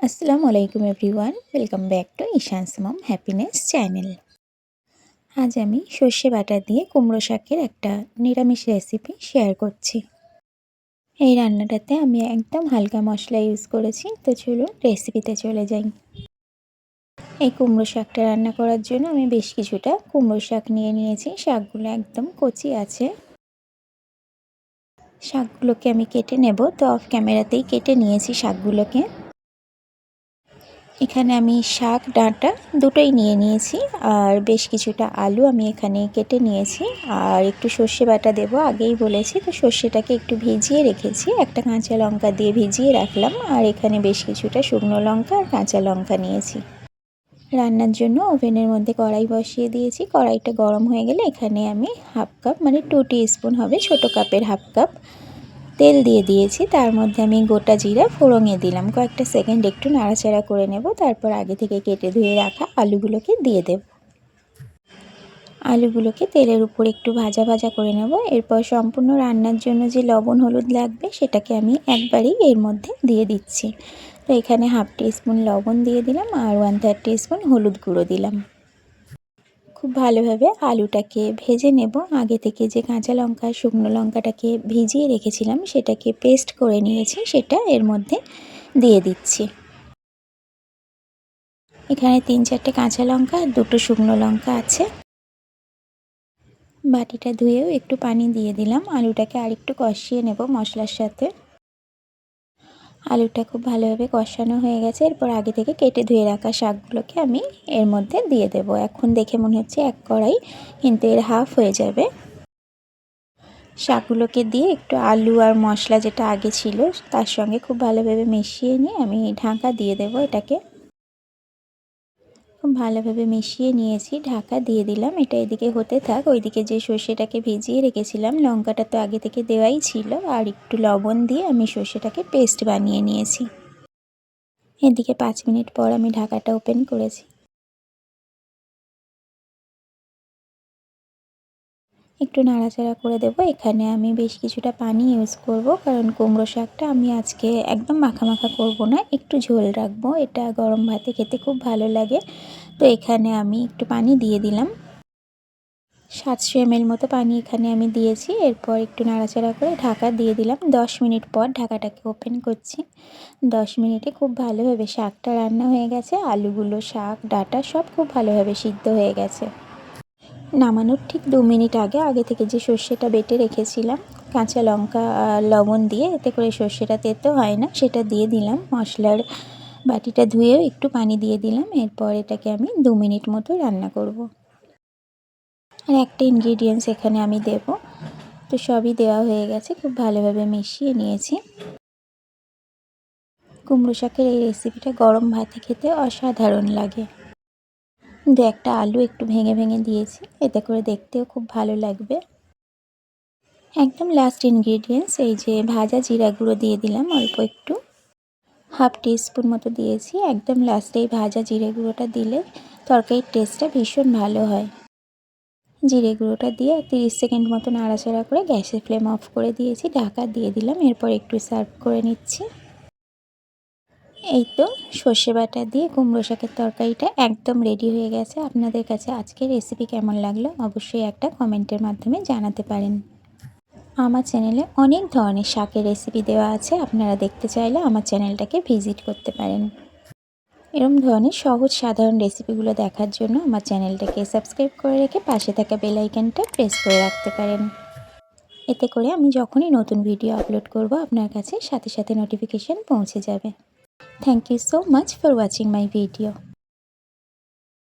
আসসালামু আলাইকুম everyone, welcome back to Ishan's mom happiness channel. আজ আমি সর্ষে বাটা দিয়ে কুমড়ো শাকের একটা নিরামিষ রেসিপি শেয়ার করছি। এই রান্নাটাতে আমি একদম হালকা মশলা ইউজ করেছি। তো চলুন রেসিপিতে চলে যাই। এই কুমড়ো শাকটা রান্না করার জন্য আমি বেশ কিছুটা কুমড়ো শাক নিয়ে নিয়েছি। শাকগুলো একদম কচি আছে। শাকগুলোকে আমি কেটে নেব। তো অফ ক্যামেরাতেই কেটে নিয়েছি শাকগুলোকে। এখানে আমি শাক ডাঁটা দুটোই নিয়ে নিয়েছি, আর বেশ কিছুটা আলু আমি এখানে কেটে নিয়েছি। আর একটু সর্ষে বাটা দেবো, আগেই বলেছি। তো সর্ষেটাকে একটু ভিজিয়ে রেখেছি, একটা কাঁচা লঙ্কা দিয়ে ভিজিয়ে রাখলাম। আর এখানে বেশ কিছুটা শুকনো লঙ্কা আর কাঁচা লঙ্কা নিয়েছি। রান্নার জন্য ওভেনের মধ্যে কড়াই বসিয়ে দিয়েছি। কড়াইটা গরম হয়ে গেলে এখানে আমি হাফ কাপ মানে 2 টিস্পুন হবে, ছোটো কাপের হাফ কাপ তেল দিয়ে দিয়েছি। তার মধ্যে আমি গোটা জিরা ফোড়ঙে দিলাম। কয়েকটা সেকেন্ড একটু নাড়াচাড়া করে নেব। তারপর আগে থেকে কেটে ধুয়ে রাখা আলুগুলোকে দিয়ে দেব। আলুগুলোকে তেলের উপর একটু ভাজা ভাজা করে নেব। এরপর সম্পূর্ণ রান্নার জন্য যে লবণ হলুদ লাগবে সেটাকে আমি একবারেই এর মধ্যে দিয়ে দিচ্ছি। তো এখানে হাফ টিস্পুন লবণ দিয়ে দিলাম আর 1/3 টিস্পুন হলুদ গুঁড়ো দিলাম। খুব ভালোভাবে আলুটাকে ভেজে নেব। আগে থেকে যে কাঁচা লঙ্কা শুকনো লঙ্কাটাকে ভিজিয়ে রেখেছিলাম সেটাকে পেস্ট করে নিয়েছি, সেটা এর মধ্যে দিয়ে দিচ্ছি। এখানে 3-4টে কাঁচা লঙ্কা আর 2টো শুকনো লঙ্কা আছে। বাটিটা ধুয়েও একটু পানি দিয়ে দিলাম। আলুটাকে আরেকটু কষিয়ে নেব মশলার সাথে। আলুটা খুব ভালোভাবে কষানো হয়ে গেছে। এরপর আগে থেকে কেটে ধুয়ে রাখা শাকগুলোকে আমি এর মধ্যে দিয়ে দেব। এখন দেখে মনে হচ্ছে এক কড়াই, কিন্তু এর হাফ হয়ে যাবে। শাকগুলোকে দিয়ে একটু আলু আর মশলা যেটা আগে ছিল তার সঙ্গে খুব ভালোভাবে মিশিয়ে নিয়ে আমি ঢাকা দিয়ে দেব। এটাকে খুব ভালোভাবে মিশিয়ে নিয়েছি, ঢাকা দিয়ে দিলাম। এটা এদিকে হতে থাক। ওইদিকে যে সর্ষেটাকে ভিজিয়ে রেখেছিলাম, লঙ্কাটা তো আগে থেকে দেওয়াই ছিল, আর একটু লবণ দিয়ে আমি সর্ষেটাকে পেস্ট বানিয়ে নিয়েছি। এদিকে 5 মিনিট পর আমি ঢাকাটা ওপেন করেছি। একটু নাড়াচাড়া করে দেব। এখানে আমি বেশ কিছুটা পানি ইউজ করব, কারণ কুমড়ো শাকটা আমি আজকে একদম মাখা মাখা করব না, একটু ঝোল রাখবো। এটা গরম ভাতে খেতে খুব ভালো লাগে। তো এখানে আমি একটু পানি দিয়ে দিলাম। 700 ml মতো পানি এখানে আমি দিয়েছি। এরপর একটু নাড়াচাড়া করে ঢাকা দিয়ে দিলাম। 10 মিনিট পর ঢাকাটাকে ওপেন করছি। 10 মিনিটে খুব ভালোভাবে শাকটা রান্না হয়ে গেছে। আলুগুলো, শাক, ডাঁটা সব খুব ভালোভাবে সিদ্ধ হয়ে গেছে। নামানোর ঠিক 2 মিনিট আগে থেকে যে সর্ষেটা বেটে রেখেছিলাম কাঁচা লঙ্কা আর লবণ দিয়ে, এতে করে সর্ষেটা তেতো হয় না, সেটা দিয়ে দিলাম। মশলার বাটিটা ধুয়েও একটু পানি দিয়ে দিলাম। এরপর এটাকে আমি 2 মিনিট মতো রান্না করব। আর একটা ইনগ্রিডিয়েন্টস এখানে আমি দেব। তো সবই দেওয়া হয়ে গেছে, খুব ভালোভাবে মিশিয়ে নিয়েছি। কুমড়ো শাকের এই রেসিপিটা গরম ভাতে খেতে অসাধারণ লাগে। একটা আলু একটু ভেঙে ভেঙে দিয়েছি, এতে করে দেখতেও খুব ভালো লাগবে। একদম লাস্ট ইনগ্রিডিয়েন্টস এই যে ভাজা জিরা গুঁড়ো দিয়ে দিলাম অল্প একটু, হাফ টিস্পুন মতো দিয়েছি। একদম লাস্টে এই ভাজা জিরে গুঁড়োটা দিলে তরকারির টেস্টটা ভীষণ ভালো হয়। জিরে গুঁড়োটা দিয়ে 30 সেকেন্ড মতো নাড়াচাড়া করে গ্যাসের ফ্লেম অফ করে দিয়েছি, ঢাকা দিয়ে দিলাম। এরপর একটু সার্ভ করে নিচ্ছি। এই তো সর্ষে বাটা দিয়ে কুমড়ো শাকের তরকারিটা একদম রেডি হয়ে গেছে। আপনাদের কাছে আজকের রেসিপি কেমন লাগলো অবশ্যই একটা কমেন্টের মাধ্যমে জানাতে পারেন। আমার চ্যানেলে অনেক ধরনের শাকের রেসিপি দেওয়া আছে, আপনারা দেখতে চাইলে আমার চ্যানেলটাকে ভিজিট করতে পারেন। এরকম ধরনের সহজ সাধারণ রেসিপিগুলো দেখার জন্য আমার চ্যানেলটাকে সাবস্ক্রাইব করে রেখে পাশে থাকা বেল আইকনটা প্রেস করে রাখতে পারেন। এতে করে আমি যখনই নতুন ভিডিও আপলোড করব আপনার কাছে সাথে সাথে নোটিফিকেশন পৌঁছে যাবে। Thank you so much for watching my video.